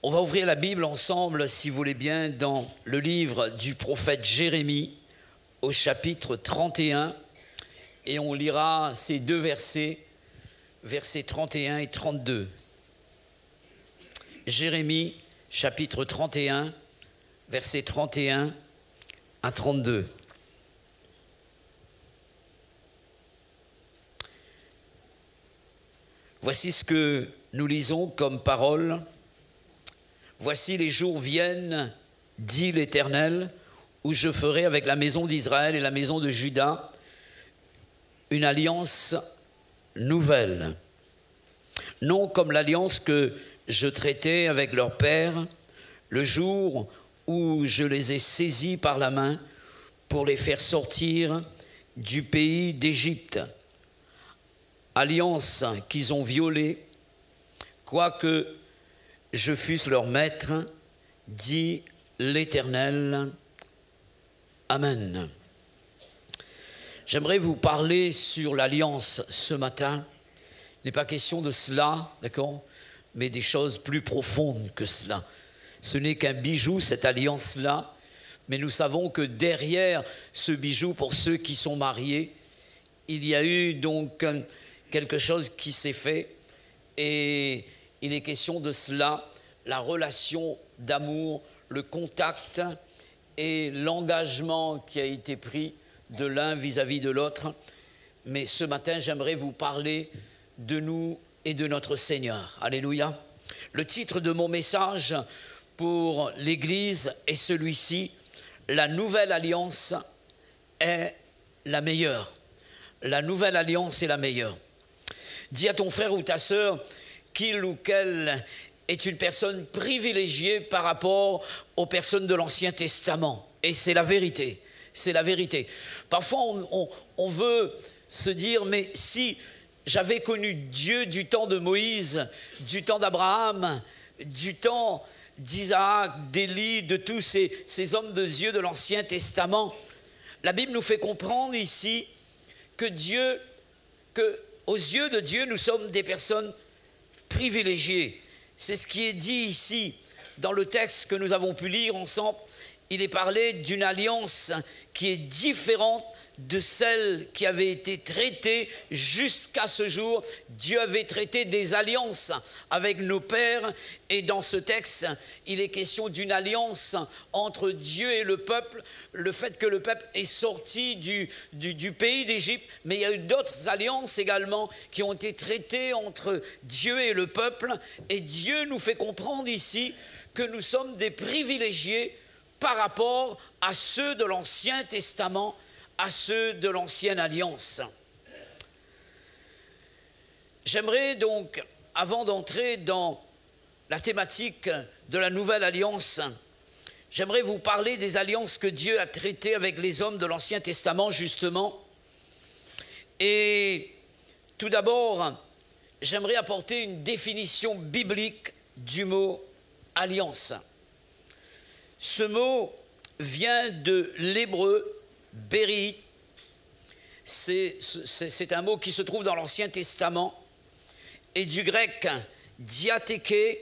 On va ouvrir la Bible ensemble, si vous voulez bien, dans le livre du prophète Jérémie, au chapitre 31, et on lira ces deux versets, versets 31 et 32. Jérémie, chapitre 31, versets 31 à 32. Voici ce que nous lisons comme parole. Voici les jours viennent, dit l'Éternel, où je ferai avec la maison d'Israël et la maison de Juda une alliance nouvelle. Non comme l'alliance que je traitais avec leur père le jour où je les ai saisis par la main pour les faire sortir du pays d'Égypte. Alliance qu'ils ont violée, quoique je fusse leur maître, dit l'Éternel. Amen. J'aimerais vous parler sur l'alliance ce matin. Il n'est pas question de cela, d'accord, mais des choses plus profondes que cela. Ce n'est qu'un bijou, cette alliance-là, mais nous savons que derrière ce bijou, pour ceux qui sont mariés, il y a eu donc quelque chose qui s'est fait, et il est question de cela, la relation d'amour, le contact et l'engagement qui a été pris de l'un vis-à-vis de l'autre. Mais ce matin, j'aimerais vous parler de nous et de notre Seigneur. Alléluia. Le titre de mon message pour l'Église est celui-ci: la nouvelle alliance est la meilleure. La nouvelle alliance est la meilleure. Dis à ton frère ou ta sœur qu'il ou qu'elle est une personne privilégiée par rapport aux personnes de l'Ancien Testament. Et c'est la vérité. C'est la vérité. Parfois, on veut se dire, mais si j'avais connu Dieu du temps de Moïse, du temps d'Abraham, du temps d'Isaac, d'Élie, de tous ces hommes de Dieu de l'Ancien Testament, la Bible nous fait comprendre ici que aux yeux de Dieu, nous sommes des personnes privilégiées. C'est ce qui est dit ici dans le texte que nous avons pu lire ensemble. Il est parlé d'une alliance qui est différente de celle qui avait été traitée jusqu'à ce jour. Dieu avait traité des alliances avec nos pères, et dans ce texte, il est question d'une alliance entre Dieu et le peuple, le fait que le peuple est sorti du pays d'Égypte, mais il y a eu d'autres alliances également qui ont été traitées entre Dieu et le peuple, et Dieu nous fait comprendre ici que nous sommes des privilégiés par rapport à ceux de l'Ancien Testament, à ceux de l'Ancienne Alliance. J'aimerais donc, avant d'entrer dans la thématique de la Nouvelle Alliance, j'aimerais vous parler des alliances que Dieu a traitées avec les hommes de l'Ancien Testament, justement. Et tout d'abord, j'aimerais apporter une définition biblique du mot « alliance ». Ce mot vient de l'hébreu Bérit. C'est un mot qui se trouve dans l'Ancien Testament, et du grec diatéké,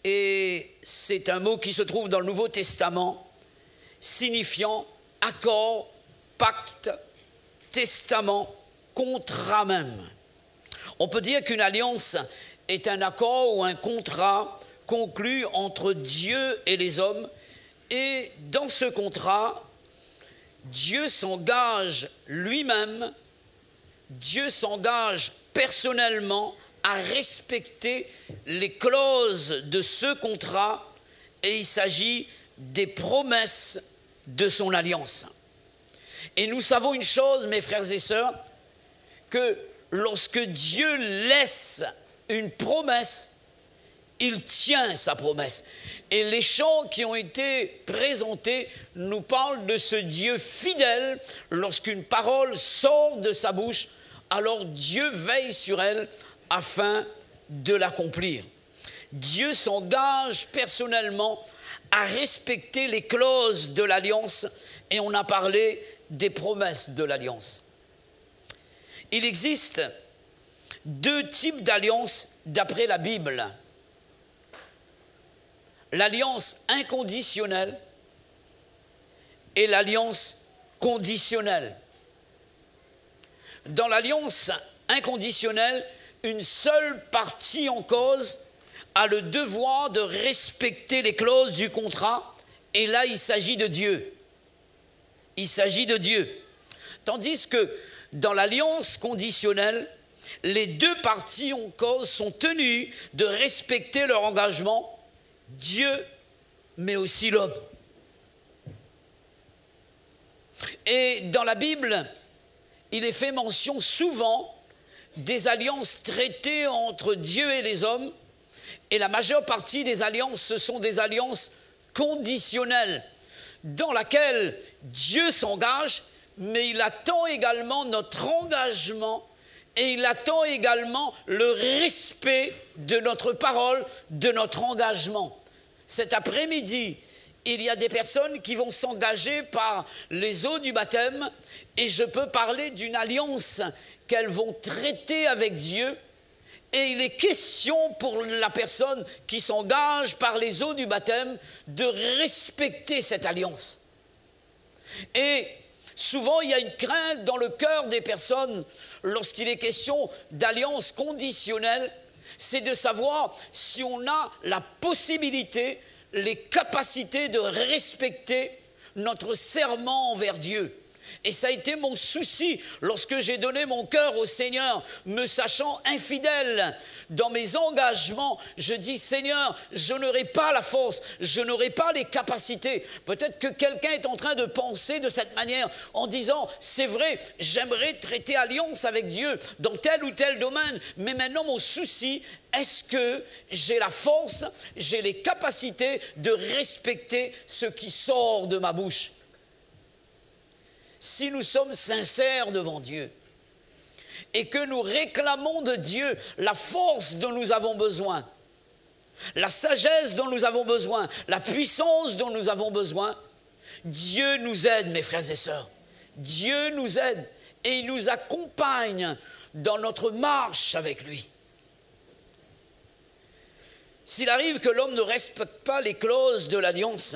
et c'est un mot qui se trouve dans le Nouveau Testament, signifiant accord, pacte, testament, contrat même. On peut dire qu'une alliance est un accord ou un contrat conclu entre Dieu et les hommes, et dans ce contrat, Dieu s'engage lui-même, Dieu s'engage personnellement à respecter les clauses de ce contrat, et il s'agit des promesses de son alliance. Et nous savons une chose, mes frères et sœurs, que lorsque Dieu laisse une promesse, il tient sa promesse. Et les chants qui ont été présentés nous parlent de ce Dieu fidèle. Lorsqu'une parole sort de sa bouche, alors Dieu veille sur elle afin de l'accomplir. Dieu s'engage personnellement à respecter les clauses de l'alliance, et on a parlé des promesses de l'alliance. Il existe deux types d'alliances d'après la Bible. l'alliance inconditionnelle et l'alliance conditionnelle. Dans l'alliance inconditionnelle, une seule partie en cause a le devoir de respecter les clauses du contrat, et là il s'agit de Dieu. Il s'agit de Dieu. Tandis que dans l'alliance conditionnelle, les deux parties en cause sont tenues de respecter leur engagement, Dieu, mais aussi l'homme. Et dans la Bible, il est fait mention souvent des alliances traitées entre Dieu et les hommes, et la majeure partie des alliances, ce sont des alliances conditionnelles, dans laquelle Dieu s'engage, mais il attend également notre engagement et il attend également le respect de notre parole, de notre engagement. Cet après-midi, il y a des personnes qui vont s'engager par les eaux du baptême et je peux parler d'une alliance qu'elles vont traiter avec Dieu. Et il est question pour la personne qui s'engage par les eaux du baptême de respecter cette alliance. Et souvent, il y a une crainte dans le cœur des personnes lorsqu'il est question d'alliance conditionnelle, c'est de savoir si on a la possibilité, les capacités de respecter notre serment envers Dieu. Et ça a été mon souci lorsque j'ai donné mon cœur au Seigneur, me sachant infidèle dans mes engagements. Je dis, Seigneur, je n'aurai pas la force, je n'aurai pas les capacités. Peut-être que quelqu'un est en train de penser de cette manière en disant, c'est vrai, j'aimerais traiter alliance avec Dieu dans tel ou tel domaine, mais maintenant mon souci, est-ce que j'ai la force, j'ai les capacités de respecter ce qui sort de ma bouche? Si nous sommes sincères devant Dieu et que nous réclamons de Dieu la force dont nous avons besoin, la sagesse dont nous avons besoin, la puissance dont nous avons besoin, Dieu nous aide, mes frères et sœurs. Dieu nous aide et il nous accompagne dans notre marche avec lui. S'il arrive que l'homme ne respecte pas les clauses de l'alliance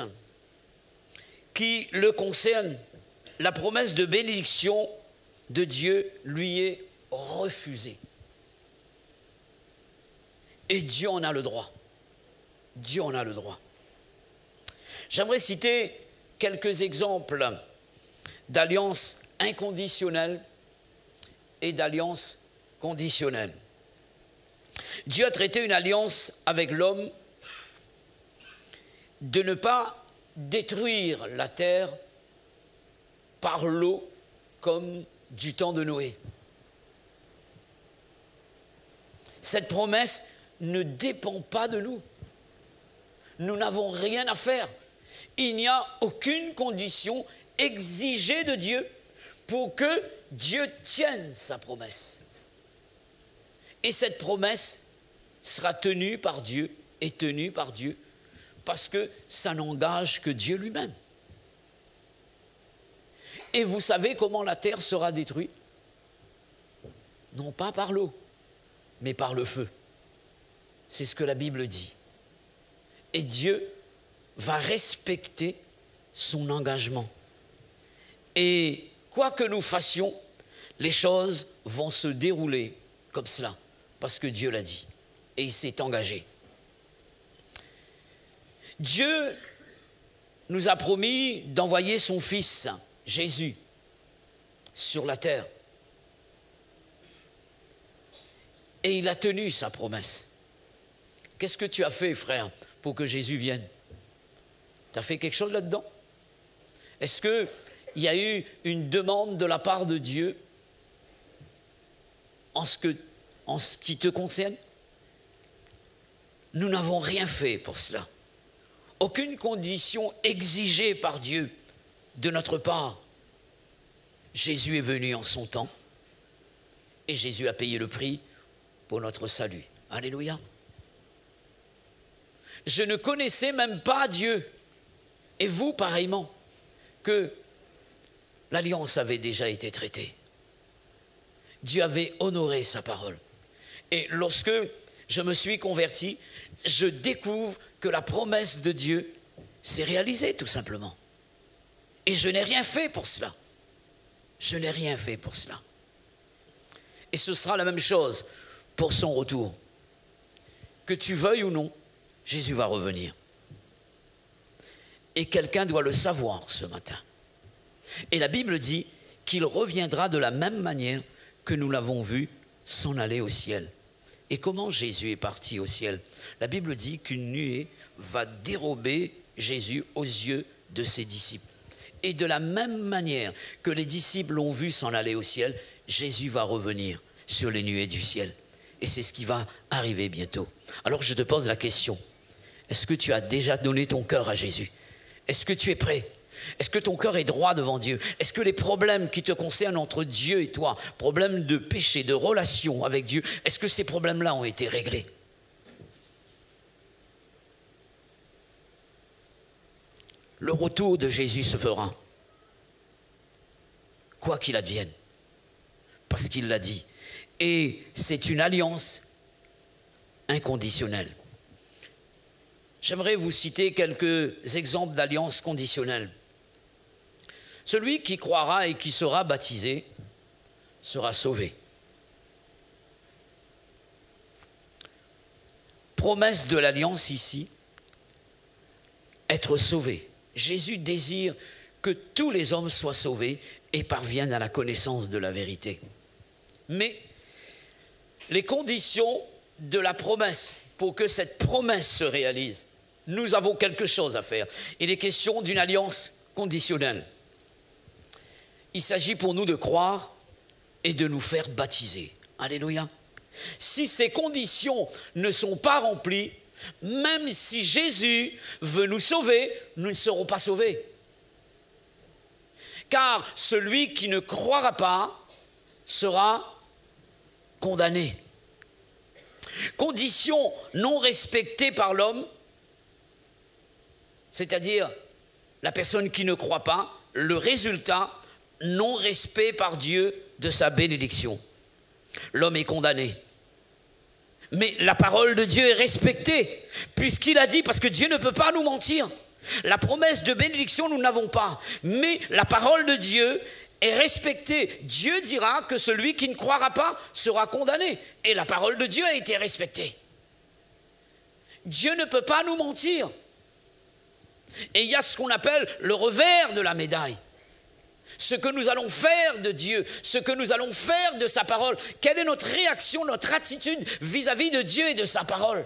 qui le concernent, la promesse de bénédiction de Dieu lui est refusée. Et Dieu en a le droit. Dieu en a le droit. J'aimerais citer quelques exemples d'alliances inconditionnelles et d'alliances conditionnelles. Dieu a traité une alliance avec l'homme de ne pas détruire la terre par l'eau comme du temps de Noé. Cette promesse ne dépend pas de nous. Nous n'avons rien à faire. Il n'y a aucune condition exigée de Dieu pour que Dieu tienne sa promesse. Et cette promesse sera tenue par Dieu et tenue par Dieu parce que ça n'engage que Dieu lui-même. Et vous savez comment la terre sera détruite? Non pas par l'eau, mais par le feu. C'est ce que la Bible dit. Et Dieu va respecter son engagement. Et quoi que nous fassions, les choses vont se dérouler comme cela, parce que Dieu l'a dit. Et il s'est engagé. Dieu nous a promis d'envoyer son Fils, Jésus, sur la terre. Et il a tenu sa promesse. Qu'est-ce que tu as fait, frère, pour que Jésus vienne? Tu as fait quelque chose là-dedans? Est-ce qu'il y a eu une demande de la part de Dieu en ce qui te concerne? Nous n'avons rien fait pour cela. Aucune condition exigée par Dieu de notre part. Jésus est venu en son temps et Jésus a payé le prix pour notre salut. Alléluia. Je ne connaissais même pas Dieu, et vous pareillement, que l'alliance avait déjà été traitée. Dieu avait honoré sa parole. Et lorsque je me suis converti, je découvre que la promesse de Dieu s'est réalisée tout simplement. Et je n'ai rien fait pour cela. Je n'ai rien fait pour cela. Et ce sera la même chose pour son retour. Que tu veuilles ou non, Jésus va revenir. Et quelqu'un doit le savoir ce matin. Et la Bible dit qu'il reviendra de la même manière que nous l'avons vu s'en aller au ciel. Et comment Jésus est parti au ciel? La Bible dit qu'une nuée va dérober Jésus aux yeux de ses disciples. Et de la même manière que les disciples l'ont vu s'en aller au ciel, Jésus va revenir sur les nuées du ciel. Et c'est ce qui va arriver bientôt. Alors je te pose la question, est-ce que tu as déjà donné ton cœur à Jésus? Est-ce que tu es prêt? Est-ce que ton cœur est droit devant Dieu? Est-ce que les problèmes qui te concernent entre Dieu et toi, problèmes de péché, de relation avec Dieu, est-ce que ces problèmes-là ont été réglés? Le retour de Jésus se fera, quoi qu'il advienne, parce qu'il l'a dit. Et c'est une alliance inconditionnelle. J'aimerais vous citer quelques exemples d'alliances conditionnelles. Celui qui croira et qui sera baptisé sera sauvé. Promesse de l'alliance ici, être sauvé. Jésus désire que tous les hommes soient sauvés et parviennent à la connaissance de la vérité. Mais les conditions de la promesse, pour que cette promesse se réalise, nous avons quelque chose à faire. Il est question d'une alliance conditionnelle. Il s'agit pour nous de croire et de nous faire baptiser. Alléluia. Si ces conditions ne sont pas remplies, même si Jésus veut nous sauver, nous ne serons pas sauvés. Car celui qui ne croira pas sera condamné. Condition non respectée par l'homme, c'est-à-dire la personne qui ne croit pas, le résultat, non-respect par Dieu de sa bénédiction. L'homme est condamné. Mais la parole de Dieu est respectée, puisqu'il a dit, parce que Dieu ne peut pas nous mentir. La promesse de bénédiction, nous n'avons pas. Mais la parole de Dieu est respectée. Dieu dira que celui qui ne croira pas sera condamné. Et la parole de Dieu a été respectée. Dieu ne peut pas nous mentir. Et il y a ce qu'on appelle le revers de la médaille. Ce que nous allons faire de Dieu, ce que nous allons faire de sa parole. Quelle est notre réaction, notre attitude vis-à-vis de Dieu et de sa parole?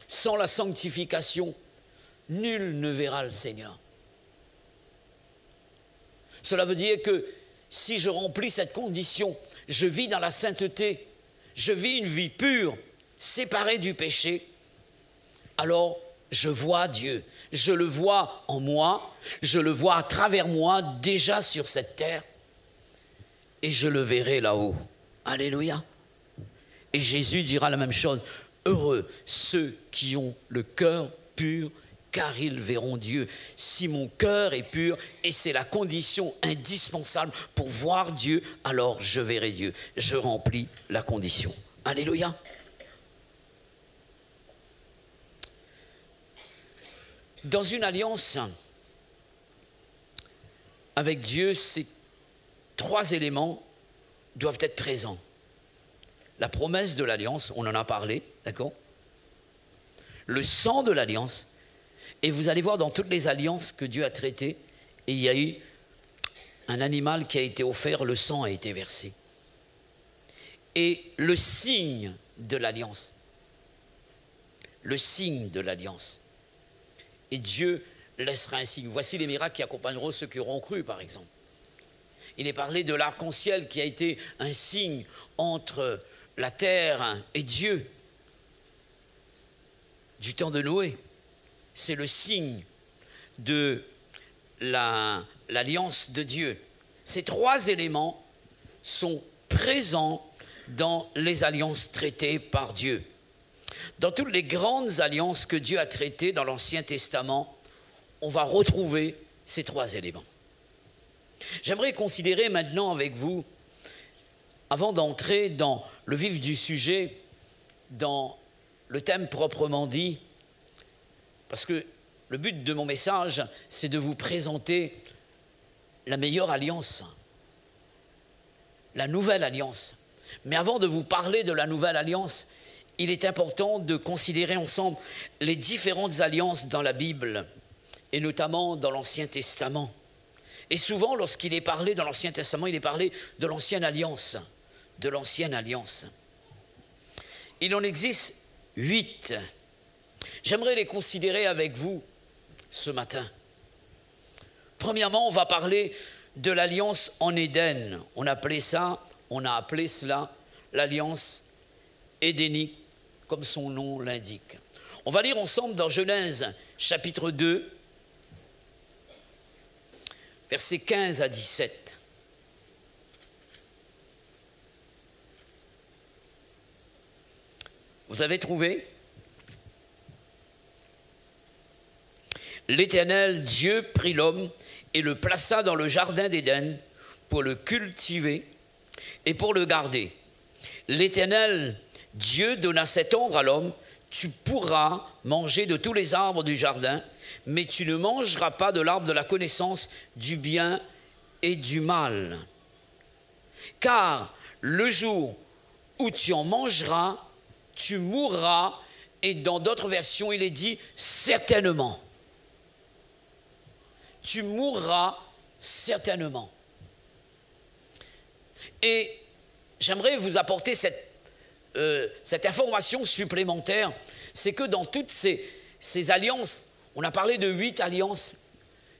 Sans la sanctification, nul ne verra le Seigneur. Cela veut dire que si je remplis cette condition, je vis dans la sainteté, je vis une vie pure, séparée du péché, alors je vois Dieu, je le vois en moi, je le vois à travers moi déjà sur cette terre et je le verrai là-haut. Alléluia. Et Jésus dira la même chose. Heureux ceux qui ont le cœur pur, car ils verront Dieu. Si mon cœur est pur, et c'est la condition indispensable pour voir Dieu, alors je verrai Dieu. Je remplis la condition. Alléluia. Dans une alliance avec Dieu, ces trois éléments doivent être présents. La promesse de l'alliance, on en a parlé, d'accord? Le sang de l'alliance, et vous allez voir dans toutes les alliances que Dieu a traitées, il y a eu un animal qui a été offert, le sang a été versé. Et le signe de l'alliance, le signe de l'alliance. Et Dieu laissera un signe. Voici les miracles qui accompagneront ceux qui auront cru, par exemple. Il est parlé de l'arc-en-ciel qui a été un signe entre la terre et Dieu. Du temps de Noé, c'est le signe de l'alliance de Dieu. Ces trois éléments sont présents dans les alliances traitées par Dieu. Dans toutes les grandes alliances que Dieu a traitées dans l'Ancien Testament, on va retrouver ces trois éléments. J'aimerais considérer maintenant avec vous, avant d'entrer dans le vif du sujet, dans le thème proprement dit, parce que le but de mon message, c'est de vous présenter la meilleure alliance, la nouvelle alliance. Mais avant de vous parler de la nouvelle alliance, il est important de considérer ensemble les différentes alliances dans la Bible, et notamment dans l'Ancien Testament. Et souvent, lorsqu'il est parlé dans l'Ancien Testament, il est parlé de l'Ancienne Alliance, de l'Ancienne Alliance. Il en existe 8. J'aimerais les considérer avec vous ce matin. Premièrement, on va parler de l'alliance en Éden. On a appelé cela l'alliance édénique, comme son nom l'indique. On va lire ensemble dans Genèse chapitre 2, versets 15 à 17. Vous avez trouvé? L'Éternel Dieu prit l'homme et le plaça dans le jardin d'Éden pour le cultiver et pour le garder. L'Éternel Dieu donna cet ordre à l'homme: tu pourras manger de tous les arbres du jardin, mais tu ne mangeras pas de l'arbre de la connaissance du bien et du mal. Car le jour où tu en mangeras, tu mourras. Et dans d'autres versions, il est dit certainement. Tu mourras certainement. Et j'aimerais vous apporter cette information supplémentaire, c'est que dans toutes ces alliances, on a parlé de 8 alliances,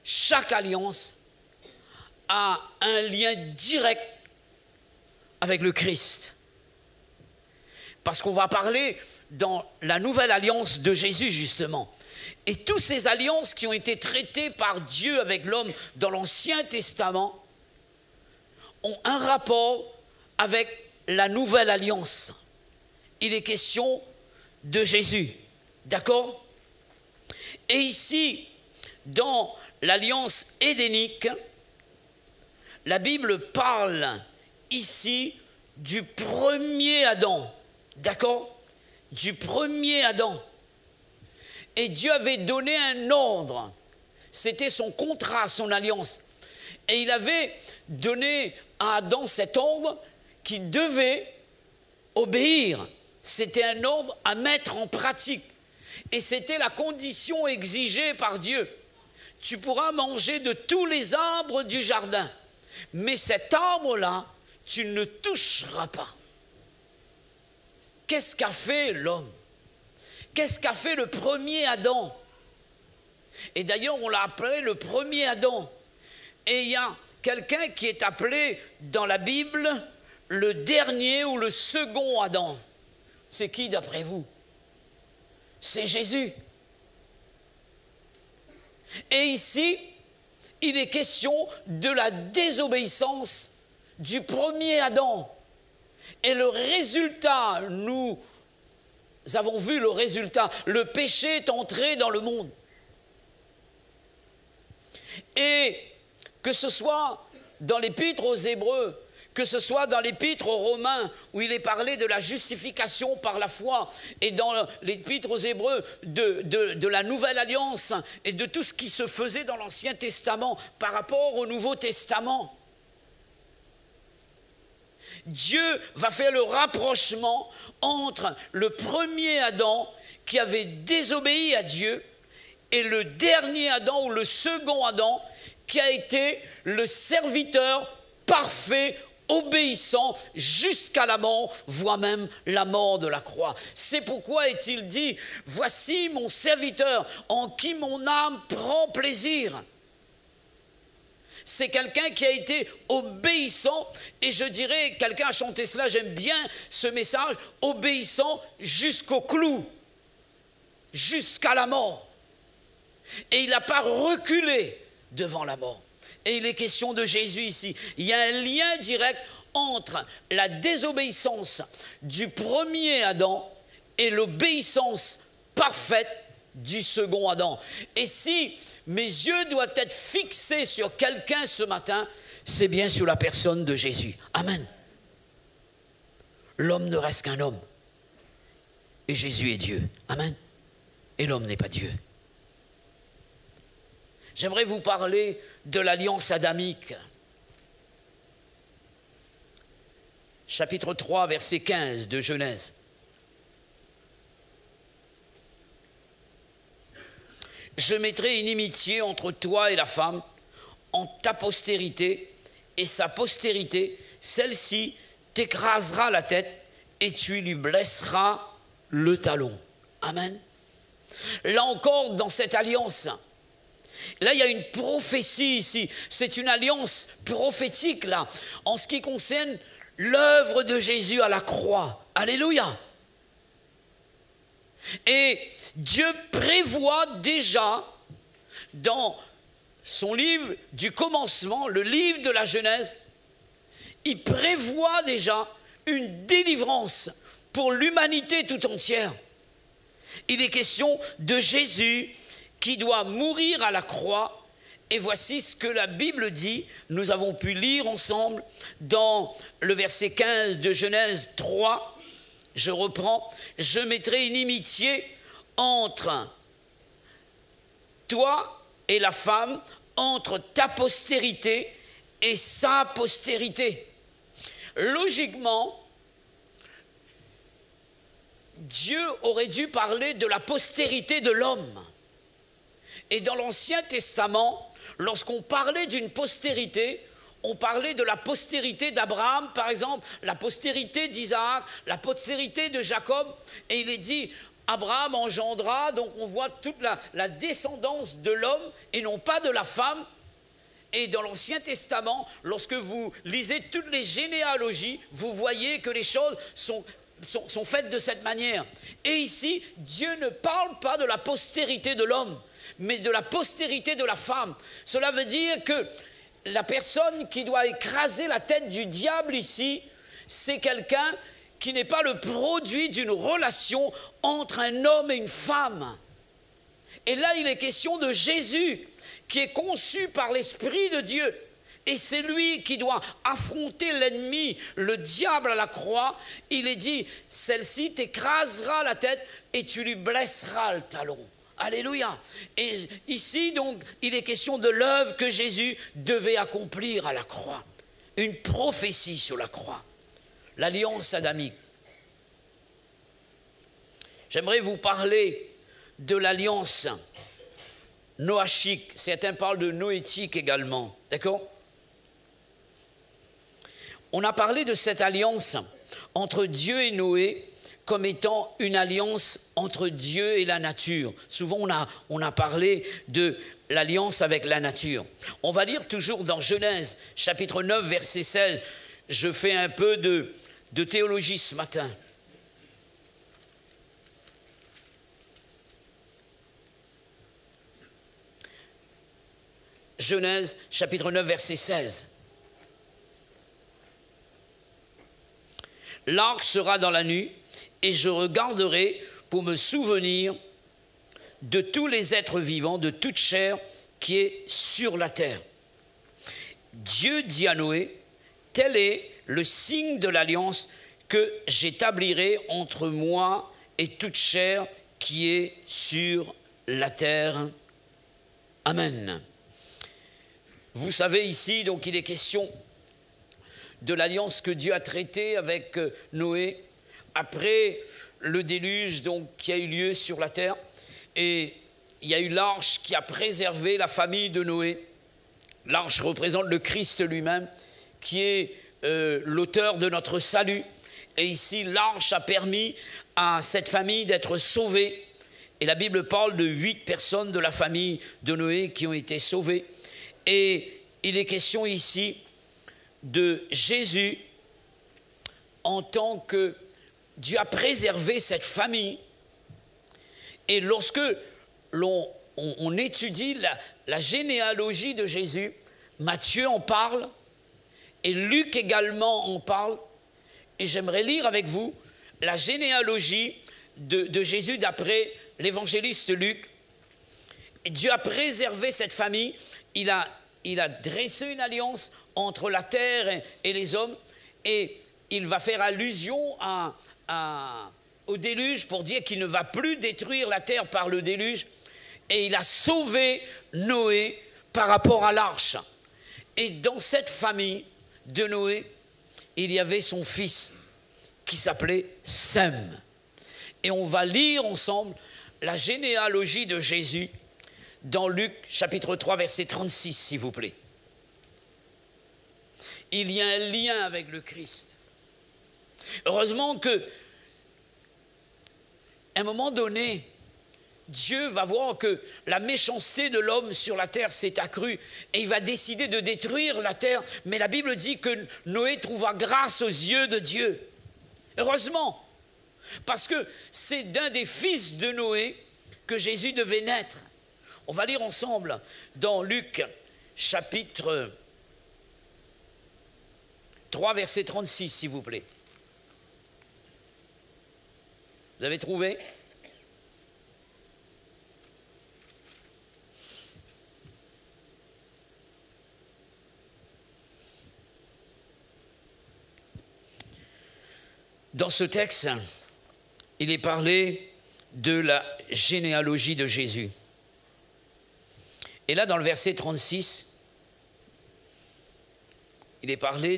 chaque alliance a un lien direct avec le Christ. Parce qu'on va parler dans la nouvelle alliance de Jésus, justement. Et toutes ces alliances qui ont été traitées par Dieu avec l'homme dans l'Ancien Testament ont un rapport avec la nouvelle alliance. Il est question de Jésus, d'accord? Et ici, dans l'alliance édénique, la Bible parle ici du premier Adam, d'accord? Du premier Adam. Et Dieu avait donné un ordre, c'était son contrat, son alliance. Et il avait donné à Adam cet ordre qu'il devait obéir. C'était un ordre à mettre en pratique. Et c'était la condition exigée par Dieu. Tu pourras manger de tous les arbres du jardin, mais cet arbre-là, tu ne toucheras pas. Qu'est-ce qu'a fait l'homme? Qu'est-ce qu'a fait le premier Adam? Et d'ailleurs, on l'a appelé le premier Adam. Et il y a quelqu'un qui est appelé dans la Bible le dernier ou le second Adam. C'est qui d'après vous? C'est Jésus. Et ici, il est question de la désobéissance du premier Adam. Et le résultat, nous avons vu le résultat, le péché est entré dans le monde. Et que ce soit dans l'épître aux Hébreux, que ce soit dans l'épître aux Romains, où il est parlé de la justification par la foi, et dans l'épître aux Hébreux de la Nouvelle Alliance, et de tout ce qui se faisait dans l'Ancien Testament par rapport au Nouveau Testament. Dieu va faire le rapprochement entre le premier Adam qui avait désobéi à Dieu et le dernier Adam ou le second Adam qui a été le serviteur parfait, obéissant jusqu'à la mort, voire même la mort de la croix. C'est pourquoi est-il dit: voici mon serviteur en qui mon âme prend plaisir. C'est quelqu'un qui a été obéissant, et je dirais, quelqu'un a chanté cela, j'aime bien ce message, obéissant jusqu'au clou, jusqu'à la mort. Et il n'a pas reculé devant la mort. Et il est question de Jésus ici. Il y a un lien direct entre la désobéissance du premier Adam et l'obéissance parfaite du second Adam. Et si mes yeux doivent être fixés sur quelqu'un ce matin, c'est bien sur la personne de Jésus. Amen. l'homme ne reste qu'un homme. Et Jésus est Dieu. Amen. Et l'homme n'est pas Dieu. J'aimerais vous parler de l'alliance adamique. Chapitre 3, verset 15 de Genèse. Je mettrai une inimitié entre toi et la femme, en ta postérité et sa postérité, celle-ci t'écrasera la tête et tu lui blesseras le talon. Amen. Là encore, dans cette alliance, là il y a une prophétie ici, c'est une alliance prophétique là, en ce qui concerne l'œuvre de Jésus à la croix. Alléluia. Et Dieu prévoit déjà dans son livre du commencement, le livre de la Genèse, il prévoit déjà une délivrance pour l'humanité tout entière. Il est question de Jésus qui doit mourir à la croix. Et voici ce que la Bible dit. Nous avons pu lire ensemble dans le verset 15 de Genèse 3. Je reprends. Je mettrai une inimitié entre toi et la femme, entre ta postérité et sa postérité. Logiquement, Dieu aurait dû parler de la postérité de l'homme. Et dans l'Ancien Testament, lorsqu'on parlait d'une postérité, on parlait de la postérité d'Abraham, par exemple, la postérité d'Isaac, la postérité de Jacob. Et il est dit, Abraham engendra, donc on voit toute la descendance de l'homme et non pas de la femme. Et dans l'Ancien Testament, lorsque vous lisez toutes les généalogies, vous voyez que les choses sont faites de cette manière. Et ici, Dieu ne parle pas de la postérité de l'homme, mais de la postérité de la femme. Cela veut dire que la personne qui doit écraser la tête du diable ici, c'est quelqu'un qui n'est pas le produit d'une relation entre un homme et une femme. Et là, il est question de Jésus, qui est conçu par l'Esprit de Dieu. Et c'est lui qui doit affronter l'ennemi, le diable à la croix. Il est dit, celle-ci t'écrasera la tête et tu lui blesseras le talon. Alléluia. Et ici, donc, il est question de l'œuvre que Jésus devait accomplir à la croix. Une prophétie sur la croix. L'alliance adamique. J'aimerais vous parler de l'alliance noachique. Certains parlent de noétique également. D'accord ? On a parlé de cette alliance entre Dieu et Noé comme étant une alliance entre Dieu et la nature. Souvent, on a parlé de l'alliance avec la nature. On va lire toujours dans Genèse, chapitre 9, verset 16. Je fais un peu de théologie ce matin. Genèse, chapitre 9, verset 16. L'arc sera dans la nuit, et je regarderai pour me souvenir de tous les êtres vivants, de toute chair qui est sur la terre. Dieu dit à Noé, tel est le signe de l'alliance que j'établirai entre moi et toute chair qui est sur la terre. Amen. Vous savez ici, donc il est question de l'alliance que Dieu a traitée avec Noé après le déluge donc, qui a eu lieu sur la terre. Et il y a eu l'arche qui a préservé la famille de Noé. L'arche représente le Christ lui-même, qui est l'auteur de notre salut. Et ici, l'arche a permis à cette famille d'être sauvée. Et la Bible parle de 8 personnes de la famille de Noé qui ont été sauvées. Et il est question ici de Jésus en tant que Dieu a préservé cette famille. Et lorsque on étudie la généalogie de Jésus, Matthieu en parle et Luc également en parle. Et j'aimerais lire avec vous la généalogie de Jésus d'après l'évangéliste Luc. Et Dieu a préservé cette famille. Il a dressé une alliance entre la terre et les hommes. Et il va faire allusion au déluge pour dire qu'il ne va plus détruire la terre par le déluge. Et il a sauvé Noé par rapport à l'arche. Et dans cette famille de Noé, il y avait son fils qui s'appelait Sem. Et on va lire ensemble la généalogie de Jésus dans Luc chapitre 3 verset 36 s'il vous plaît. Il y a un lien avec le Christ. Heureusement que, à un moment donné, Dieu va voir que la méchanceté de l'homme sur la terre s'est accrue et il va décider de détruire la terre. Mais la Bible dit que Noé trouva grâce aux yeux de Dieu. Heureusement, parce que c'est d'un des fils de Noé que Jésus devait naître. On va lire ensemble dans Luc chapitre 3 verset 36 s'il vous plaît. Vous avez trouvé ? Dans ce texte, il est parlé de la généalogie de Jésus. Et là, dans le verset 36, il est parlé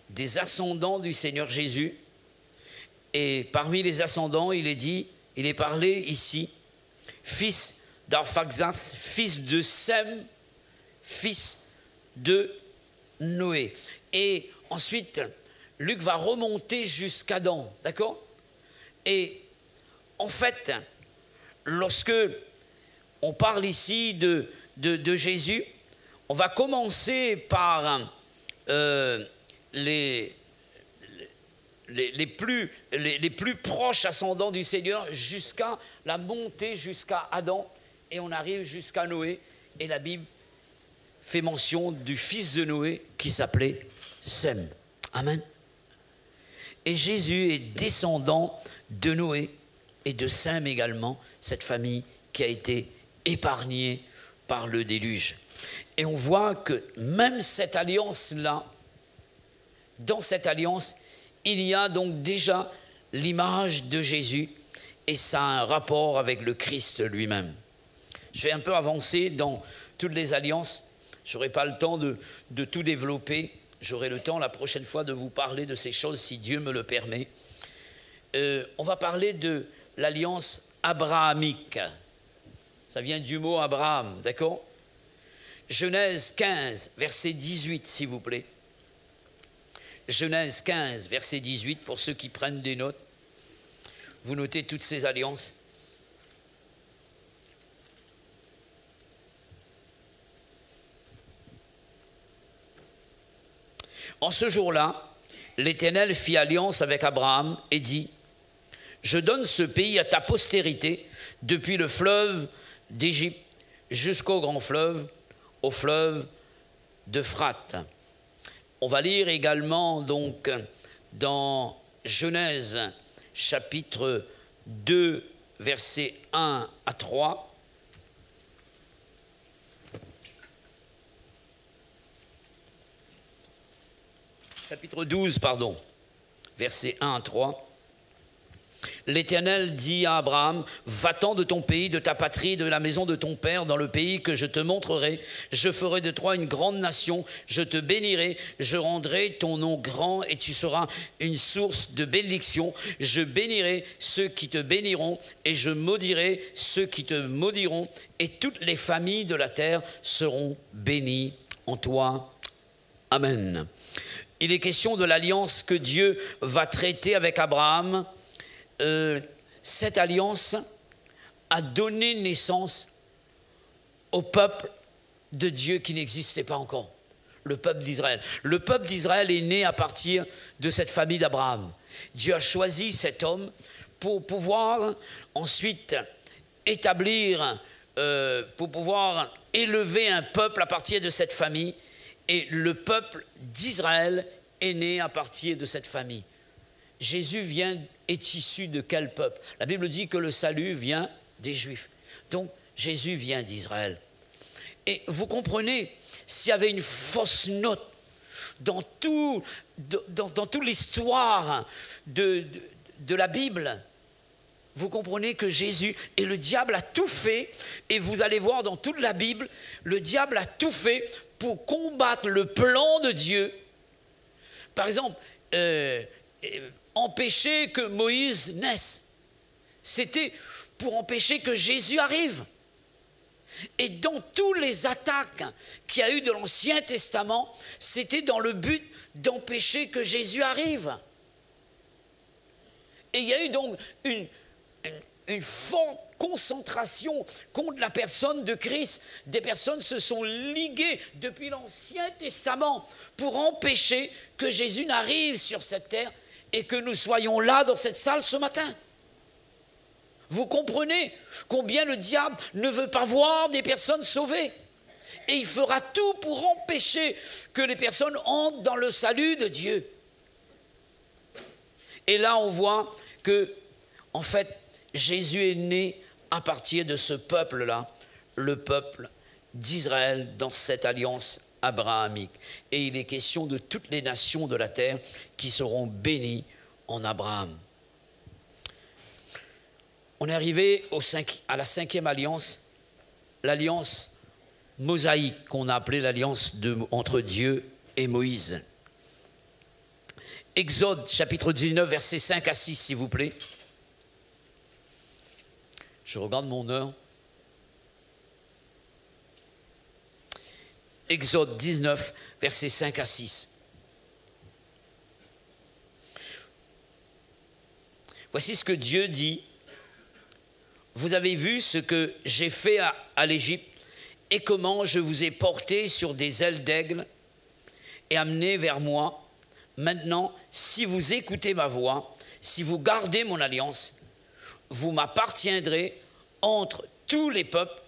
des ascendants du Seigneur Jésus. Et parmi les ascendants, il est parlé ici, fils d'Arphaxad, fils de Sem, fils de Noé. Et ensuite, Luc va remonter jusqu'Adam, d'accord ? Et en fait, lorsque on parle ici de Jésus, on va commencer par les plus proches ascendants du Seigneur jusqu'à la montée jusqu'à Adam et on arrive jusqu'à Noé et la Bible fait mention du fils de Noé qui s'appelait Sem. Amen. Et Jésus est descendant de Noé et de Sem également, cette famille qui a été épargnée par le déluge. Et on voit que même cette alliance-là, dans cette alliance, il y a donc déjà l'image de Jésus et ça a un rapport avec le Christ lui-même. Je vais un peu avancer dans toutes les alliances. Je n'aurai pas le temps de tout développer. J'aurai le temps la prochaine fois de vous parler de ces choses si Dieu me le permet. On va parler de l'alliance abrahamique. Ça vient du mot Abraham, d'accord ? Genèse 15, verset 18, s'il vous plaît. Genèse 15, verset 18, pour ceux qui prennent des notes. Vous notez toutes ces alliances. En ce jour-là, l'Éternel fit alliance avec Abraham et dit : Je donne ce pays à ta postérité, depuis le fleuve d'Égypte jusqu'au grand fleuve, au fleuve d'Euphrate. On va lire également donc dans Genèse chapitre 2, versets 1 à 3. Chapitre 12, pardon, versets 1 à 3. L'Éternel dit à Abraham : Va-t'en de ton pays, de ta patrie, de la maison de ton père, dans le pays que je te montrerai. Je ferai de toi une grande nation, je te bénirai, je rendrai ton nom grand et tu seras une source de bénédiction. Je bénirai ceux qui te béniront et je maudirai ceux qui te maudiront. Et toutes les familles de la terre seront bénies en toi. Amen. Il est question de l'alliance que Dieu va traiter avec Abraham. Cette alliance a donné naissance au peuple de Dieu qui n'existait pas encore, le peuple d'Israël. Le peuple d'Israël est né à partir de cette famille d'Abraham. Dieu a choisi cet homme pour pouvoir ensuite établir, pour pouvoir élever un peuple à partir de cette famille. Et le peuple d'Israël est né à partir de cette famille. Jésus est issu de quel peuple ? La Bible dit que le salut vient des Juifs. Donc, Jésus vient d'Israël. Et vous comprenez, s'il y avait une fausse note dans toute l'histoire de la Bible, vous comprenez que Jésus et le diable a tout fait, et vous allez voir dans toute la Bible, le diable a tout fait pour combattre le plan de Dieu. Par exemple, empêcher que Moïse naisse, c'était pour empêcher que Jésus arrive. Et dans tous les attaques qu'il y a eu de l'Ancien Testament, c'était dans le but d'empêcher que Jésus arrive. Et il y a eu donc une forte concentration contre la personne de Christ. Des personnes se sont liguées depuis l'Ancien Testament pour empêcher que Jésus n'arrive sur cette terre et que nous soyons là dans cette salle ce matin. Vous comprenez combien le diable ne veut pas voir des personnes sauvées. Et il fera tout pour empêcher que les personnes entrent dans le salut de Dieu. Et là, on voit que, en fait, Jésus est né à partir de ce peuple-là, le peuple d'Israël, dans cette alliance abrahamique. Et il est question de toutes les nations de la terre qui seront bénies en Abraham. On est arrivé à la 5e alliance, l'alliance mosaïque, qu'on a appelée l'alliance entre Dieu et Moïse. Exode, chapitre 19, versets 5 à 6, s'il vous plaît. Je regarde mon heure. Exode 19, versets 5 à 6. Voici ce que Dieu dit. Vous avez vu ce que j'ai fait à l'Égypte et comment je vous ai porté sur des ailes d'aigle et amené vers moi. Maintenant, si vous écoutez ma voix, si vous gardez mon alliance, vous m'appartiendrez entre tous les peuples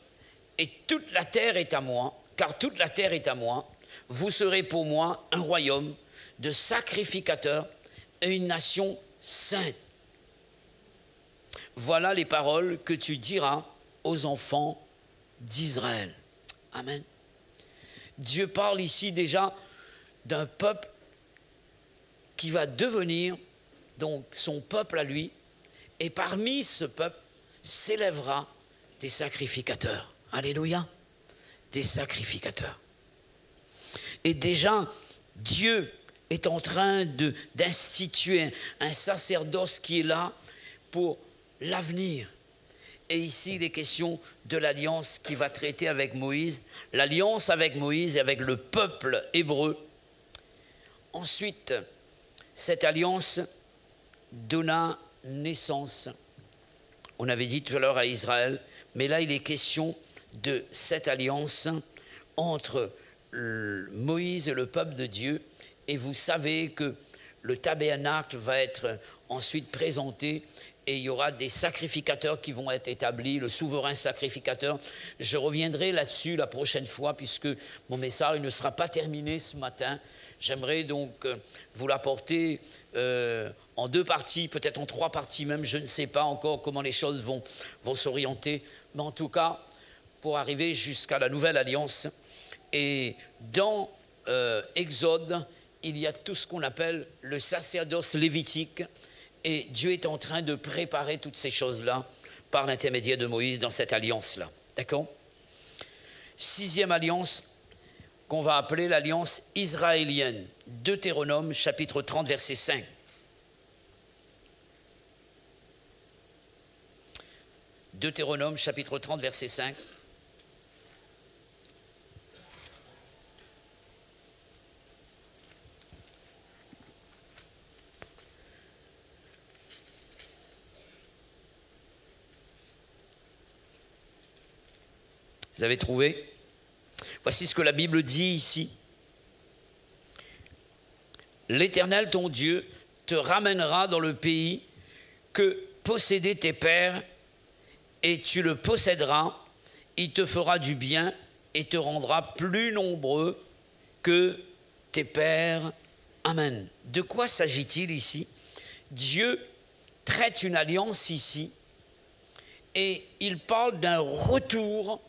et toute la terre est à moi, car toute la terre est à moi. Vous serez pour moi un royaume de sacrificateurs et une nation sainte. Voilà les paroles que tu diras aux enfants d'Israël. Amen. Dieu parle ici déjà d'un peuple qui va devenir donc son peuple à lui, et parmi ce peuple s'élèvera des sacrificateurs. Alléluia, des sacrificateurs. Et déjà, Dieu est en train d'instituer un sacerdoce qui est là pour l'avenir. Et ici, il est question de l'alliance qui va traiter avec Moïse, l'alliance avec Moïse et avec le peuple hébreu. Ensuite, cette alliance donna naissance, on avait dit tout à l'heure, à Israël, mais là, il est question de cette alliance entre Moïse et le peuple de Dieu. Et vous savez que le tabernacle va être ensuite présenté et il y aura des sacrificateurs qui vont être établis, le souverain sacrificateur. Je reviendrai là-dessus la prochaine fois puisque mon message ne sera pas terminé ce matin. J'aimerais donc vous l'apporter en 2 parties, peut-être en 3 parties même, je ne sais pas encore comment les choses vont s'orienter, mais en tout cas, pour arriver jusqu'à la nouvelle alliance. Et dans Exode, il y a tout ce qu'on appelle le sacerdoce lévitique, et Dieu est en train de préparer toutes ces choses-là par l'intermédiaire de Moïse dans cette alliance-là. D'accord ? 6e alliance, qu'on va appeler l'alliance israélienne. Deutéronome, chapitre 30, verset 5. Deutéronome, chapitre 30, verset 5. Vous avez trouvé ? Voici ce que la Bible dit ici. L'Éternel, ton Dieu, te ramènera dans le pays que possédaient tes pères, et tu le posséderas. Il te fera du bien et te rendra plus nombreux que tes pères. Amen. De quoi s'agit-il ici ? Dieu traite une alliance ici, et il parle d'un retour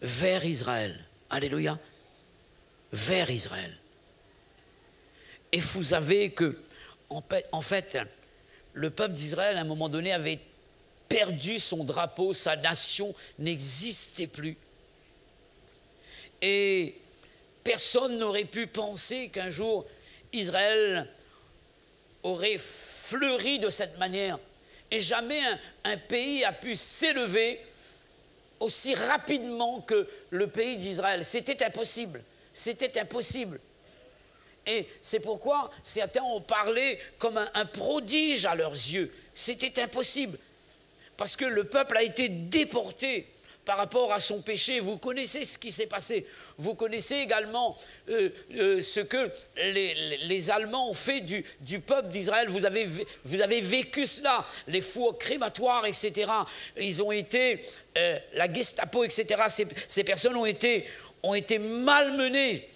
vers Israël. Alléluia. Vers Israël. Et vous savez que, en fait, le peuple d'Israël, à un moment donné, avait perdu son drapeau, sa nation n'existait plus. Et personne n'aurait pu penser qu'un jour, Israël aurait fleuri de cette manière. Et jamais un pays a pu s'élever aussi rapidement que le pays d'Israël. C'était impossible. C'était impossible. Et c'est pourquoi certains ont parlé comme un prodige à leurs yeux. C'était impossible. Parce que le peuple a été déporté par rapport à son péché. Vous connaissez ce qui s'est passé. Vous connaissez également ce que les Allemands ont fait du peuple d'Israël. Vous avez vécu cela, les fours crématoires, etc. Ils ont été, la Gestapo, etc. Ces personnes ont été malmenées.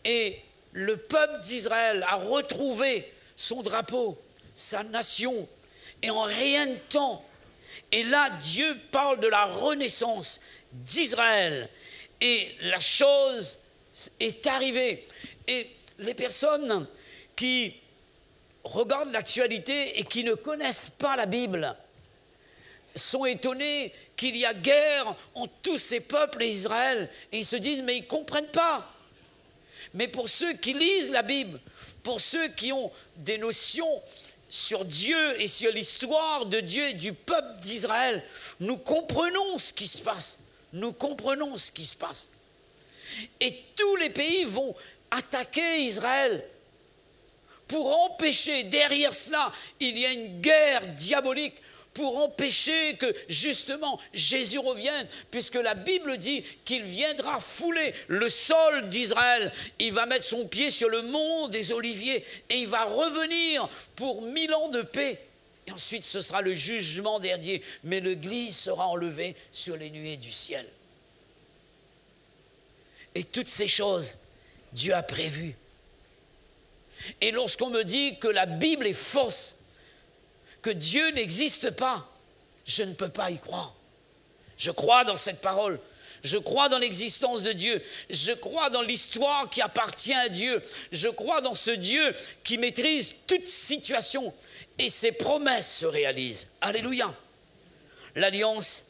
Et le peuple d'Israël a retrouvé son drapeau, sa nation. Et en rien de temps, et là, Dieu parle de la renaissance d'Israël. Et la chose est arrivée. Et les personnes qui regardent l'actualité et qui ne connaissent pas la Bible sont étonnées qu'il y a guerre entre tous ces peuples et Israël. Et ils se disent, mais ils ne comprennent pas. Mais pour ceux qui lisent la Bible, pour ceux qui ont des notions sur Dieu et sur l'histoire de Dieu et du peuple d'Israël, nous comprenons ce qui se passe. Nous comprenons ce qui se passe. Et tous les pays vont attaquer Israël pour empêcher, derrière cela, il y a une guerre diabolique pour empêcher que justement Jésus revienne, puisque la Bible dit qu'il viendra fouler le sol d'Israël. Il va mettre son pied sur le mont des Oliviers et il va revenir pour 1000 ans de paix. Et ensuite ce sera le jugement dernier, mais l'Église sera enlevée sur les nuées du ciel. Et toutes ces choses, Dieu a prévu. Et lorsqu'on me dit que la Bible est fausse, que Dieu n'existe pas, je ne peux pas y croire. Je crois dans cette parole. Je crois dans l'existence de Dieu. Je crois dans l'histoire qui appartient à Dieu. Je crois dans ce Dieu qui maîtrise toute situation. Et ses promesses se réalisent. Alléluia. L'alliance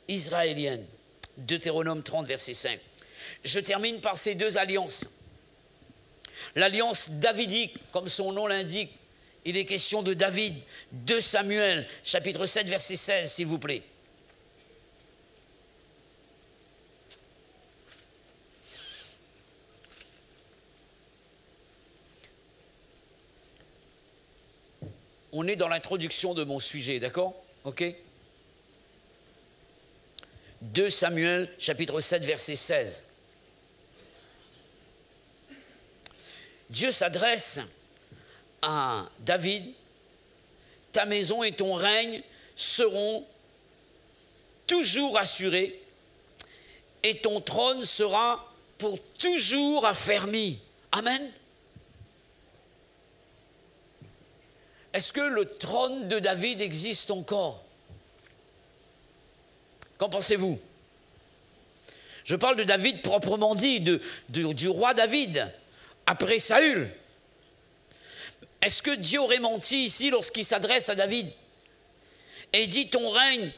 israélienne. Deutéronome 30, verset 5. Je termine par ces deux alliances. L'alliance davidique, comme son nom l'indique. Il est question de David, 2 Samuel, chapitre 7, verset 16, s'il vous plaît. On est dans l'introduction de mon sujet, d'accord? Ok? 2 Samuel, chapitre 7, verset 16. Dieu s'adresse à David, ta maison et ton règne seront toujours assurés et ton trône sera pour toujours affermi. Amen. Est-ce que le trône de David existe encore? Qu'en pensez-vous? Je parle de David proprement dit, du roi David, après Saül. Est-ce que Dieu aurait menti ici lorsqu'il s'adresse à David et dit ton règne,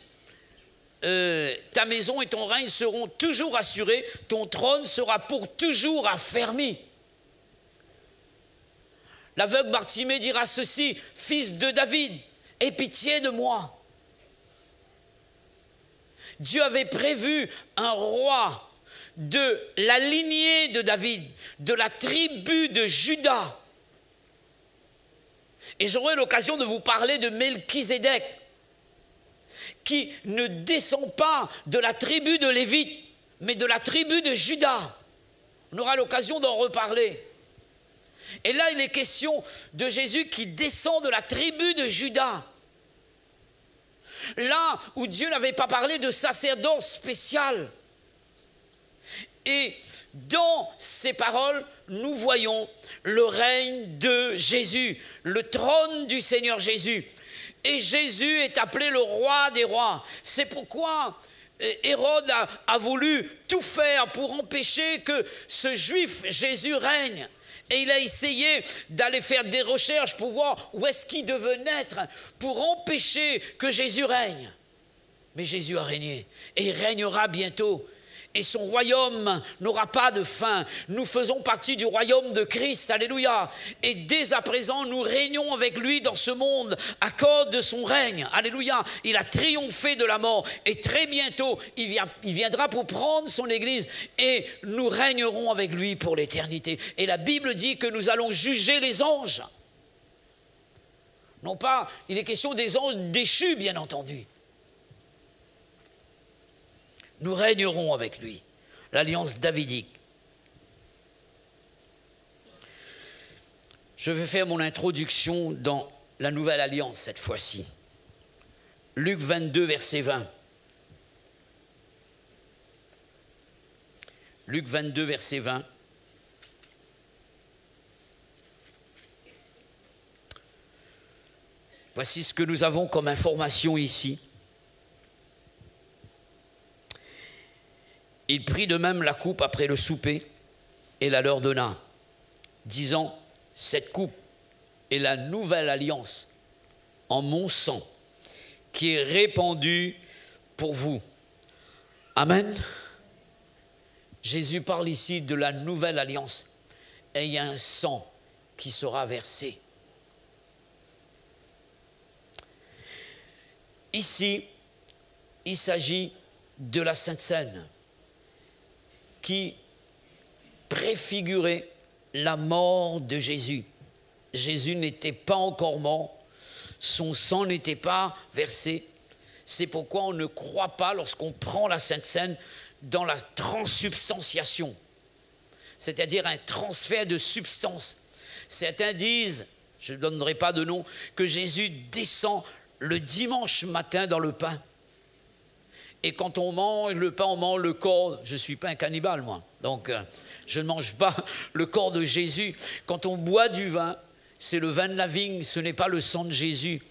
ta maison et ton règne seront toujours assurés, ton trône sera pour toujours affermi. L'aveugle Bartimée dira ceci, fils de David, aie pitié de moi. Dieu avait prévu un roi de la lignée de David, de la tribu de Juda. Et j'aurai l'occasion de vous parler de Melchizedek, qui ne descend pas de la tribu de Lévite, mais de la tribu de Juda. On aura l'occasion d'en reparler. Et là, il est question de Jésus qui descend de la tribu de Juda. Là où Dieu n'avait pas parlé de sacerdoce spécial. Et dans ces paroles, nous voyons le règne de Jésus, le trône du Seigneur Jésus. Et Jésus est appelé le roi des rois. C'est pourquoi Hérode a voulu tout faire pour empêcher que ce juif Jésus règne. Et il a essayé d'aller faire des recherches pour voir où est-ce qu'il devait naître pour empêcher que Jésus règne. Mais Jésus a régné et il régnera bientôt. Et son royaume n'aura pas de fin. Nous faisons partie du royaume de Christ, alléluia. Et dès à présent, nous régnons avec lui dans ce monde à cause de son règne, alléluia. Il a triomphé de la mort et très bientôt, il viendra pour prendre son église et nous régnerons avec lui pour l'éternité. Et la Bible dit que nous allons juger les anges. Non pas, il est question des anges déchus, bien entendu. Nous régnerons avec lui, l'alliance davidique. Je vais faire mon introduction dans la nouvelle alliance cette fois-ci. Luc 22, verset 20. Luc 22, verset 20. Voici ce que nous avons comme information ici. Il prit de même la coupe après le souper et la leur donna, disant, cette coupe est la nouvelle alliance en mon sang, qui est répandue pour vous. Amen. Jésus parle ici de la nouvelle alliance et il y a un sang qui sera versé. Ici, il s'agit de la Sainte Seine, qui préfigurait la mort de Jésus. Jésus n'était pas encore mort, son sang n'était pas versé. C'est pourquoi on ne croit pas, lorsqu'on prend la Sainte Seine, dans la transsubstantiation, c'est-à-dire un transfert de substance. Certains disent, je ne donnerai pas de nom, que Jésus descend le dimanche matin dans le pain. Et quand on mange le pain, on mange le corps. Je ne suis pas un cannibale, moi. Donc, je ne mange pas le corps de Jésus. Quand on boit du vin, c'est le vin de la vigne, ce n'est pas le sang de Jésus.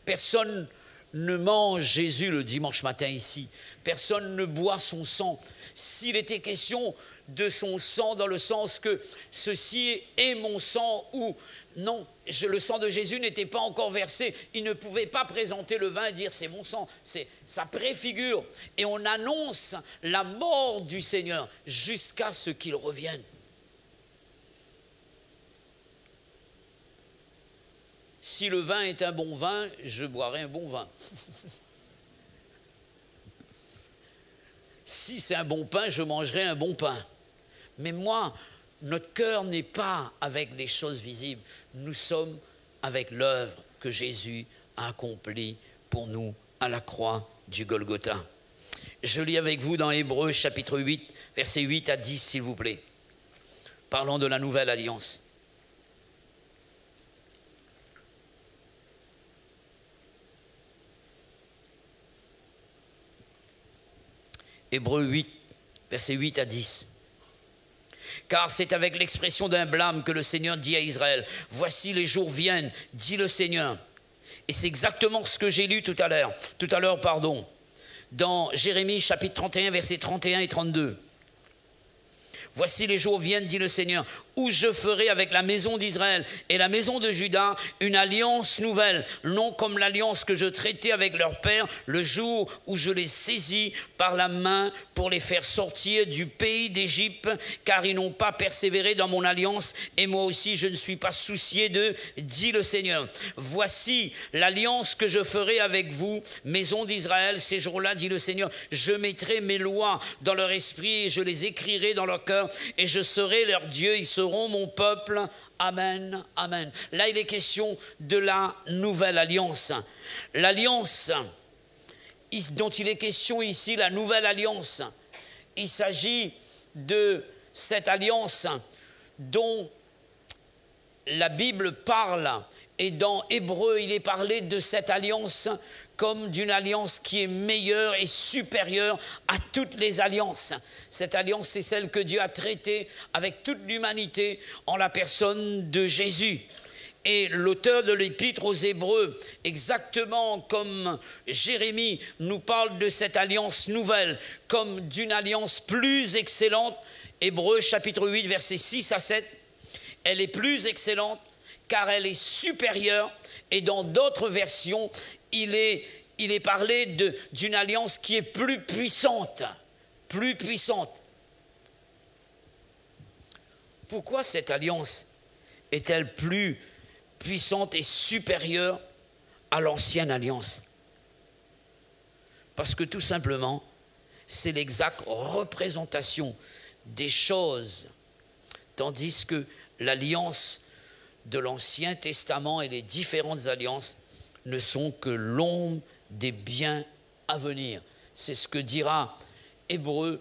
Personne ne mange Jésus le dimanche matin ici. Personne ne boit son sang. S'il était question de son sang dans le sens que ceci est mon sang ou non, le sang de Jésus n'était pas encore versé. Il ne pouvait pas présenter le vin et dire c'est mon sang. Ça préfigure. Et on annonce la mort du Seigneur jusqu'à ce qu'il revienne. Si le vin est un bon vin, je boirai un bon vin. Si c'est un bon pain, je mangerai un bon pain. Mais moi, notre cœur n'est pas avec les choses visibles. Nous sommes avec l'œuvre que Jésus a accomplie pour nous à la croix du Golgotha. Je lis avec vous dans Hébreux chapitre 8, versets 8 à 10, s'il vous plaît. Parlons de la nouvelle alliance. Hébreux 8, versets 8 à 10. Car c'est avec l'expression d'un blâme que le Seigneur dit à Israël, « Voici les jours viennent, dit le Seigneur. » Et c'est exactement ce que j'ai lu tout à l'heure, dans Jérémie chapitre 31, versets 31 et 32. « Voici les jours viennent, dit le Seigneur, où je ferai avec la maison d'Israël et la maison de Juda une alliance nouvelle, non comme l'alliance que je traitais avec leur père le jour où je les saisis par la main pour les faire sortir du pays d'Égypte, car ils n'ont pas persévéré dans mon alliance, et moi aussi je ne suis pas soucié d'eux, dit le Seigneur. Voici l'alliance que je ferai avec vous, maison d'Israël, ces jours-là, dit le Seigneur, je mettrai mes lois dans leur esprit et je les écrirai dans leur cœur, et je serai leur Dieu, ils seront mon peuple. Amen, amen. Là, il est question de la nouvelle alliance. L'alliance dont il est question ici, la nouvelle alliance, il s'agit de cette alliance dont la Bible parle. Et dans Hébreux, il est parlé de cette alliance comme d'une alliance qui est meilleure et supérieure à toutes les alliances. Cette alliance, c'est celle que Dieu a traitée avec toute l'humanité en la personne de Jésus. Et l'auteur de l'épître aux Hébreux, exactement comme Jérémie, nous parle de cette alliance nouvelle comme d'une alliance plus excellente. Hébreux chapitre 8, versets 6 à 7, elle est plus excellente car elle est supérieure. Et dans d'autres versions, il est parlé d'une alliance qui est plus puissante. Plus puissante. Pourquoi cette alliance est-elle plus puissante et supérieure à l'ancienne alliance? Parce que tout simplement, c'est l'exacte représentation des choses, tandis que l'alliance de l'Ancien Testament et les différentes alliances ne sont que l'ombre des biens à venir. C'est ce que dira Hébreux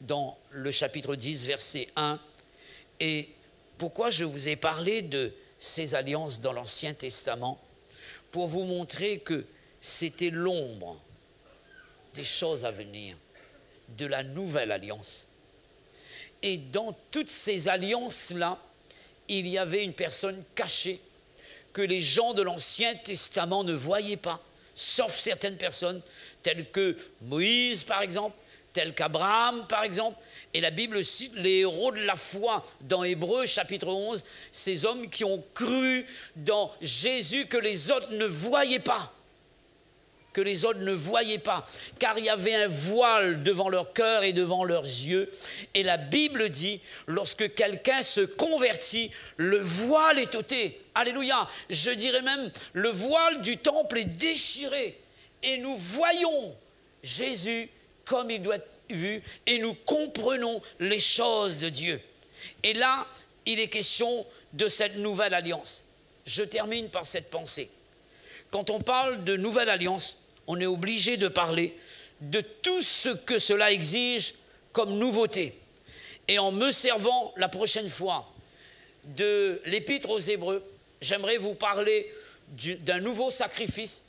dans le chapitre 10, verset 1. Et pourquoi je vous ai parlé de ces alliances dans l'Ancien Testament? Pour vous montrer que c'était l'ombre des choses à venir, de la nouvelle alliance. Et dans toutes ces alliances-là, il y avait une personne cachée que les gens de l'Ancien Testament ne voyaient pas, sauf certaines personnes, telles que Moïse par exemple, telles qu'Abraham par exemple. Et la Bible cite les héros de la foi dans Hébreux chapitre 11, ces hommes qui ont cru dans Jésus que les autres ne voyaient pas. Que les autres ne voyaient pas, car il y avait un voile devant leur cœur et devant leurs yeux. Et la Bible dit, lorsque quelqu'un se convertit, le voile est ôté. Alléluia. Je dirais même, le voile du temple est déchiré. Et nous voyons Jésus comme il doit être vu, et nous comprenons les choses de Dieu. Et là, il est question de cette nouvelle alliance. Je termine par cette pensée. Quand on parle de nouvelle alliance, on est obligé de parler de tout ce que cela exige comme nouveauté. Et en me servant la prochaine fois de l'Épître aux Hébreux, j'aimerais vous parler d'un nouveau sacrifice,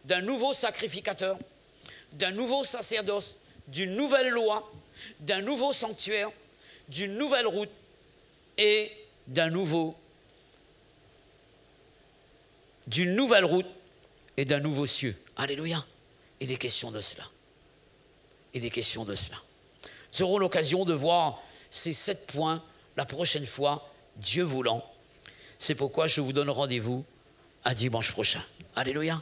d'un nouveau sacrificateur, d'un nouveau sacerdoce, d'une nouvelle loi, d'un nouveau sanctuaire, d'une nouvelle route et d'une nouvelle route et d'un nouveau cieux. Alléluia. Il est question de cela. Il est question de cela. Nous aurons l'occasion de voir ces 7 points la prochaine fois, Dieu voulant. C'est pourquoi je vous donne rendez-vous à dimanche prochain. Alléluia.